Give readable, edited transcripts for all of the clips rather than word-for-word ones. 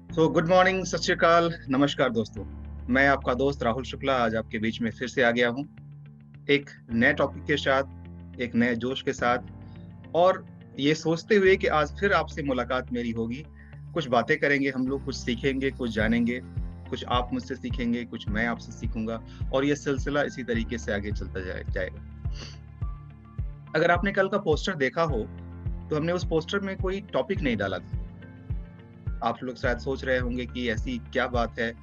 Good morning, सत श्री अकाल, नमस्कार दोस्तों। मैं आपका दोस्त राहुल शुक्ला आज आपके बीच में फिर से आ गया हूँ एक नए टॉपिक के साथ, एक नए जोश के साथ, और ये सोचते हुए कि आज फिर आपसे मुलाकात मेरी होगी। कुछ बातें करेंगे हम लोग, कुछ सीखेंगे, कुछ जानेंगे, कुछ आप मुझसे सीखेंगे, कुछ मैं आपसे सीखूंगा, और ये सिलसिला इसी तरीके से आगे चलता जाएगा। अगर आपने कल का पोस्टर देखा हो तो हमने उस पोस्टर में कोई टॉपिक नहीं डाला था। आप लोग शायद सोच रहे होंगे कि ऐसी क्या बात है,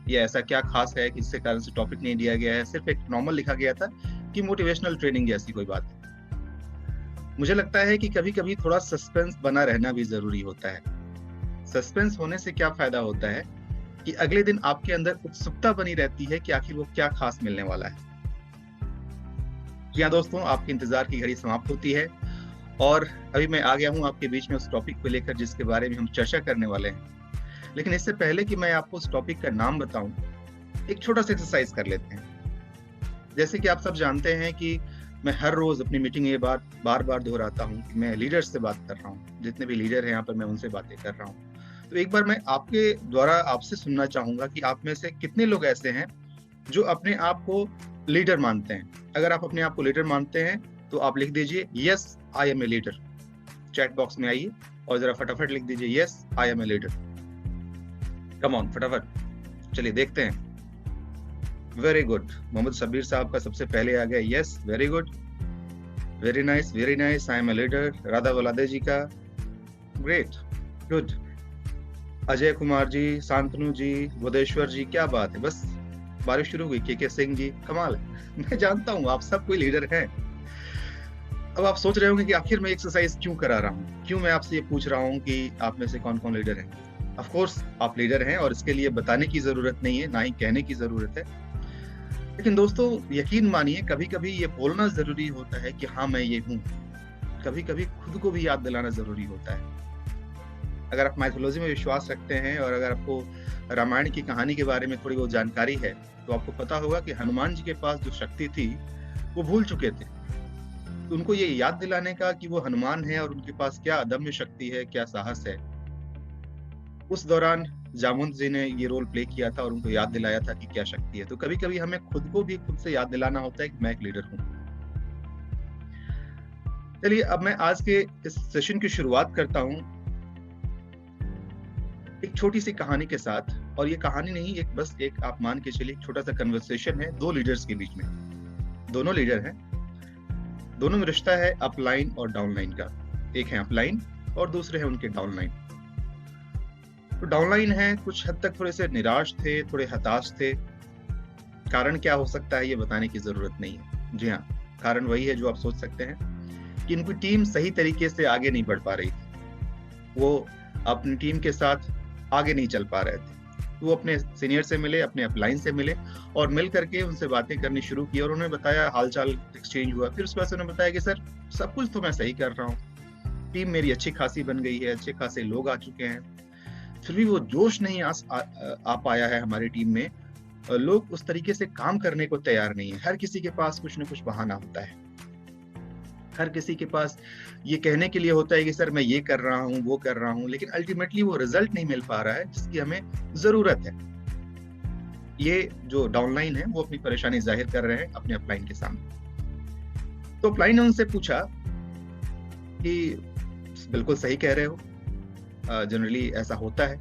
ये ऐसा क्या खास है कि इससे कारण से टॉपिक नहीं दिया गया है। सिर्फ एक नॉर्मल लिखा गया था कि मोटिवेशनल ट्रेनिंग जैसी कोई बात है। मुझे लगता है कि कभी कभी थोड़ा सस्पेंस बना रहना भी जरूरी होता है। सस्पेंस होने से क्या फायदा होता है कि अगले दिन आपके अंदर उत्सुकता बनी रहती है कि आखिर वो क्या खास मिलने वाला है। जी हाँ दोस्तों, आपके इंतजार की घड़ी समाप्त होती है और अभी मैं आ गया हूँ आपके बीच में उस टॉपिक को लेकर जिसके बारे में हम चर्चा करने वाले हैं। लेकिन इससे पहले कि मैं आपको उस टॉपिक का नाम बताऊं, एक छोटा सा एक्सरसाइज कर लेते हैं। जैसे कि आप सब जानते हैं कि मैं हर रोज अपनी मीटिंग में ये बात बार बार दोहराता हूँ कि मैं लीडर्स से बात कर रहा हूँ। जितने भी लीडर हैं यहाँ पर मैं उनसे बातें कर रहा हूँ। तो एक बार मैं आपके द्वारा आपसे सुनना चाहूंगा कि आप में से कितने लोग ऐसे हैं जो अपने आप को लीडर मानते हैं। अगर आप अपने आप को लीडर मानते हैं तो आप लिख दीजिए yes I am a leader. Chat box में आइए और जरा फटाफट लिख दीजिए yes I am a leader. Come on, फटाफट चलिए देखते हैं। वेरी गुड, मोहम्मद शबीर साहब का सबसे पहले आ गया yes, very good, very nice, very nice, I am a leader. Radha Valade ji का ग्रेट, गुड। अजय कुमार जी, शांतनु जी, बोधेश्वर जी, क्या बात है, बस बारिश शुरू हुई। के सिंह जी, कमाल है। मैं जानता हूँ आप सब कोई लीडर हैं। अब आप सोच रहे होंगे कि आखिर मैं एक्सरसाइज क्यों करा रहा हूँ, क्यों मैं आपसे ये पूछ रहा हूँ कि आप में से कौन कौन लीडर हैं। ऑफ कोर्स आप लीडर हैं और इसके लिए बताने की जरूरत नहीं है, ना ही कहने की जरूरत है। लेकिन दोस्तों यकीन मानिए, कभी कभी ये बोलना जरूरी होता है कि हाँ मैं ये हूँ। कभी कभी खुद को भी याद दिलाना जरूरी होता है। अगर आप माइथोलॉजी में विश्वास रखते हैं और अगर आपको रामायण की कहानी के बारे में थोड़ी बहुत जानकारी है तो आपको पता होगा कि हनुमान जी के पास जो शक्ति थी वो भूल चुके थे। तो उनको ये याद दिलाने का कि वो हनुमान है और उनके पास क्या अदम्य शक्ति है, क्या साहस है, उस दौरान जामुन जी ने ये रोल प्ले किया था और उनको याद दिलाया था कि क्या शक्ति है। तो कभी कभी हमें खुद को भी खुद से याद दिलाना होता है कि मैं एक लीडर हूँ। चलिए अब मैं आज के इस सेशन की शुरुआत करता हूँ एक छोटी सी कहानी के साथ। और ये कहानी नहीं, एक बस एक आप मान के चलिए छोटा सा कन्वर्सेशन है दो लीडर्स के बीच में। दोनों लीडर हैं, दोनों में रिश्ता है अपलाइन और डाउनलाइन का। एक है अपलाइन और दूसरे हैं उनके डाउनलाइन। तो डाउनलाइन है कुछ हद तक थोड़े से निराश थे, थोड़े हताश थे। कारण क्या हो सकता है ये बताने की जरूरत नहीं है। जी हाँ, कारण वही है जो आप सोच सकते हैं कि इनकी टीम सही तरीके से आगे नहीं बढ़ पा रही थी। वो अपनी टीम के साथ आगे नहीं चल पा रहे थे। तो वो अपने सीनियर से मिले, अपने अपलाइन से मिले और मिल करके उनसे बातें करनी शुरू की और उन्होंने बताया, हालचाल एक्सचेंज हुआ। फिर उसके बाद उन्होंने बताया कि सर सब कुछ तो मैं सही कर रहा हूँ, टीम मेरी अच्छी खासी बन गई है, अच्छे खासे लोग आ चुके हैं, फिर भी वो जोश नहीं आ पाया है हमारी टीम में। लोग उस तरीके से काम करने को तैयार नहीं है। हर किसी के पास कुछ ना कुछ बहाना होता है। हर किसी के पास ये कहने के लिए होता है कि सर मैं ये कर रहा हूँ, वो कर रहा हूँ, लेकिन अल्टीमेटली वो रिजल्ट नहीं मिल पा रहा है जिसकी हमें जरूरत है। ये जो डाउनलाइन है वो अपनी परेशानी जाहिर कर रहे हैं अपने अपलाइन के सामने। तो अपलाइन ने उनसे पूछा कि बिल्कुल सही कह रहे हो, जनरली ऐसा होता है,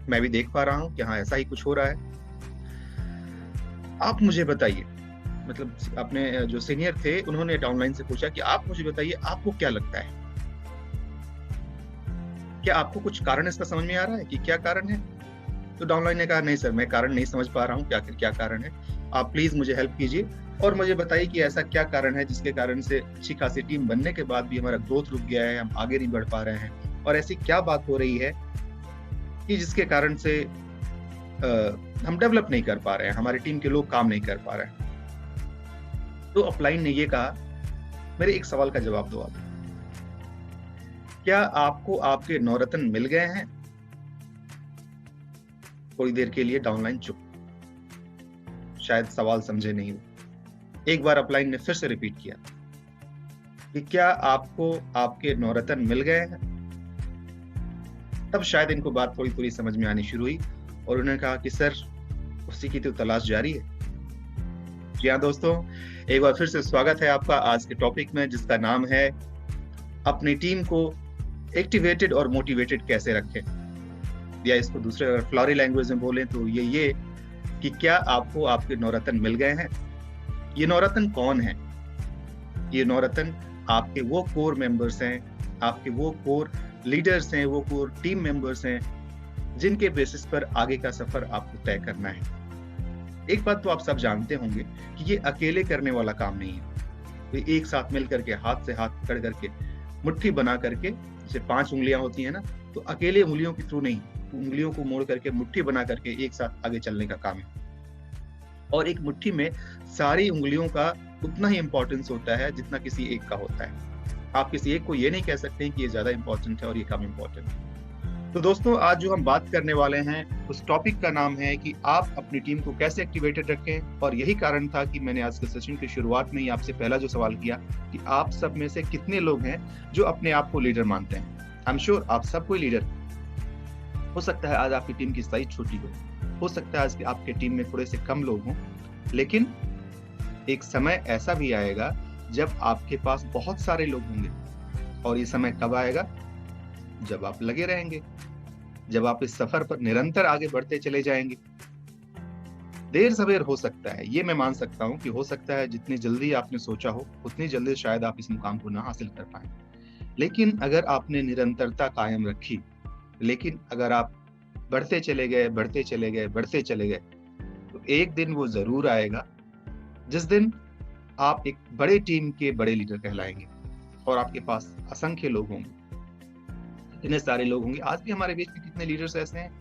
मैं भी देख पा रहा हूँ कि हाँ ऐसा ही कुछ हो रहा है। आप मुझे बताइए, मतलब अपने जो सीनियर थे उन्होंने डाउनलाइन से पूछा कि आप मुझे बताइए आपको क्या लगता है, क्या आपको कुछ कारण इसका समझ में आ रहा है कि क्या कारण है। तो डाउनलाइन ने कहा नहीं सर, मैं कारण नहीं समझ पा रहा हूँ कि आखिर क्या कारण है। आप प्लीज मुझे हेल्प कीजिए और मुझे बताइए कि ऐसा क्या कारण है जिसके कारण से अच्छी खासी टीम बनने के बाद भी हमारा ग्रोथ रुक गया है, हम आगे नहीं बढ़ पा रहे हैं, और ऐसी क्या बात हो रही है कि जिसके कारण से हम डेवलप नहीं कर पा रहे हैं, हमारी टीम के लोग काम नहीं कर पा रहे हैं। तो अपलाइन ने ये कहा, मेरे एक सवाल का जवाब दो आप, क्या आपको आपके नौरत्न मिल गए हैं। थोड़ी देर के लिए डाउनलाइन चुप, शायद सवाल समझे नहीं हो। एक बार अपलाइन ने फिर से रिपीट किया कि क्या आपको आपके नौरत्न मिल गए हैं। तब शायद इनको बात थोड़ी-थोड़ी समझ में आनी शुरू हुई और उन्होंने कहा कि सर, उसी की तो तलाश जारी है। जी हाँ दोस्तों, एक बार फिर से स्वागत है आपका आज के टॉपिक में, जिसका नाम है अपनी टीम को एक्टिवेटेड और मोटिवेटेड कैसे रखें? या इसको दूसरे अगर फ्लॉरी लैंग्वेज में बोलें तो ये कि क्या आपको आपके नवरत्न मिल गए हैं? ये नवरत्न कौन है? ये नवरत्न आपके वो कोर मेंबर्स हैं, आपके वो कोर लीडर्स हैं, वो कोर टीम मेंबर्स हैं, जिनके बेसिस पर आगे का सफर आपको तय करना है। एक बात तो आप सब जानते होंगे कि ये अकेले करने वाला काम नहीं है। ये एक साथ मिल करके, हाथ से हाथ पकड़ करके, मुट्ठी बना करके, जैसे 5 उँगलियां होती है ना, तो अकेले उंगलियों के थ्रू नहीं, उंगलियों को मोड़ करके, मुट्ठी बना करके एक साथ आगे चलने का काम है। और एक मुट्ठी में सारी उंगलियों का उतना ही इंपॉर्टेंस होता है जितना किसी एक का होता है। आप किसी एक को ये नहीं कह सकते कि ये ज्यादा इंपॉर्टेंट है और ये कम इंपॉर्टेंट है। तो दोस्तों, आज जो हम बात करने वाले हैं उस टॉपिक का नाम है कि आप अपनी टीम को कैसे एक्टिवेटेड रखें। और यही कारण था कि मैंने आज के सेशन की शुरुआत में ही आपसे पहला जो सवाल किया कि आप सब में से कितने लोग हैं जो अपने आप को लीडर मानते हैं। आई एम श्योर आप सब कोई लीडर। हो सकता है आज आपकी टीम की साइज छोटी हो सकता है आज आपके टीम में थोड़े से कम लोग हों, लेकिन एक समय ऐसा भी आएगा जब आपके पास बहुत सारे लोग होंगे। और ये समय कब आएगा? जब आप लगे रहेंगे, जब आप इस सफर पर निरंतर आगे बढ़ते चले जाएंगे। देर सवेर हो सकता है, ये मैं मान सकता हूं कि हो सकता है जितनी जल्दी आपने सोचा हो उतनी जल्दी शायद आप इस मुकाम को ना हासिल कर पाए, लेकिन अगर आपने निरंतरता कायम रखी, लेकिन अगर आप बढ़ते चले गए, बढ़ते चले गए, बढ़ते चले गए, तो एक दिन वो जरूर आएगा जिस दिन आप एक बड़े टीम के बड़े लीडर कहलाएंगे और आपके पास असंख्य लोग होंगे। इतने सारे लोग होंगे। आज भी हमारे बीच में कितने लीडर्स ऐसे हैं,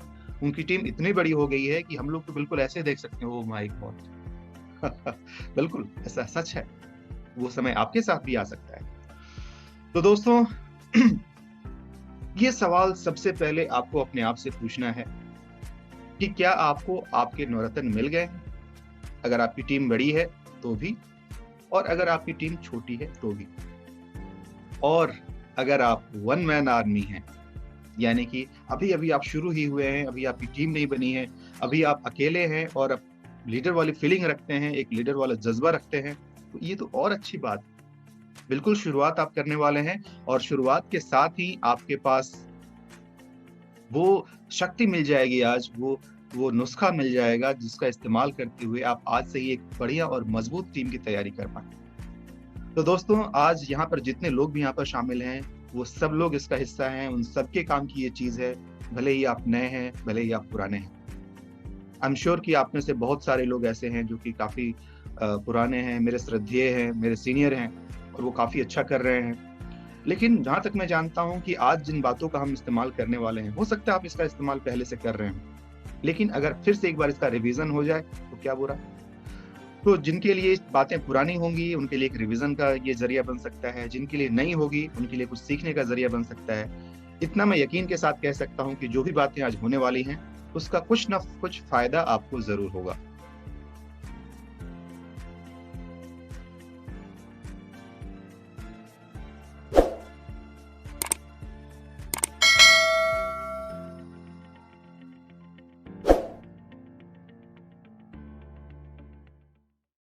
उनकी टीम इतनी बड़ी हो गई है कि हम लोग तो बिल्कुल ऐसे देख सकते हैं, ओ माय गॉड। बिल्कुल ऐसा सच है। वो समय आपके साथ भी आ सकता है। तो दोस्तों, ये सवाल सबसे पहले आपको अपने आप से पूछना है कि क्या आपको आपके नवरत्न मिल गए हैं? अगर आपकी टीम बड़ी है तो भी, और अगर आपकी टीम छोटी है तो भी। और अगर आप वन मैन आर्मी हैं, यानी कि अभी अभी आप शुरू ही हुए हैं, अभी आपकी टीम नहीं बनी है, अभी आप अकेले हैं और आप लीडर वाली फीलिंग रखते हैं, एक लीडर वाला जज्बा रखते हैं, तो ये तो और अच्छी बात। बिल्कुल शुरुआत आप करने वाले हैं और शुरुआत के साथ ही आपके पास वो शक्ति मिल जाएगी। आज वो नुस्खा मिल जाएगा जिसका इस्तेमाल करते हुए आप आज से ही एक बढ़िया और मजबूत टीम की तैयारी कर पाए। तो दोस्तों, आज यहाँ पर जितने लोग भी यहाँ पर शामिल हैं, वो सब लोग इसका हिस्सा हैं। उन सबके काम की ये चीज है, भले ही आप नए हैं, भले ही आप पुराने हैं। आई एम श्योर कि आप में से बहुत सारे लोग ऐसे हैं जो कि काफी पुराने हैं, मेरे श्रद्धेय हैं, मेरे सीनियर हैं और वो काफी अच्छा कर रहे हैं। लेकिन जहां तक मैं जानता हूं कि आज जिन बातों का हम इस्तेमाल करने वाले हैं, हो सकता है आप इसका इस्तेमाल पहले से कर रहे हैं, लेकिन अगर फिर से एक बार इसका रिवीजन हो जाए तो क्या बुरा। तो जिनके लिए बातें पुरानी होंगी उनके लिए एक रिवीजन का ये जरिया बन सकता है, जिनके लिए नई होगी उनके लिए कुछ सीखने का जरिया बन सकता है। इतना मैं यकीन के साथ कह सकता हूं कि जो भी बातें आज होने वाली हैं उसका कुछ न कुछ फायदा आपको जरूर होगा।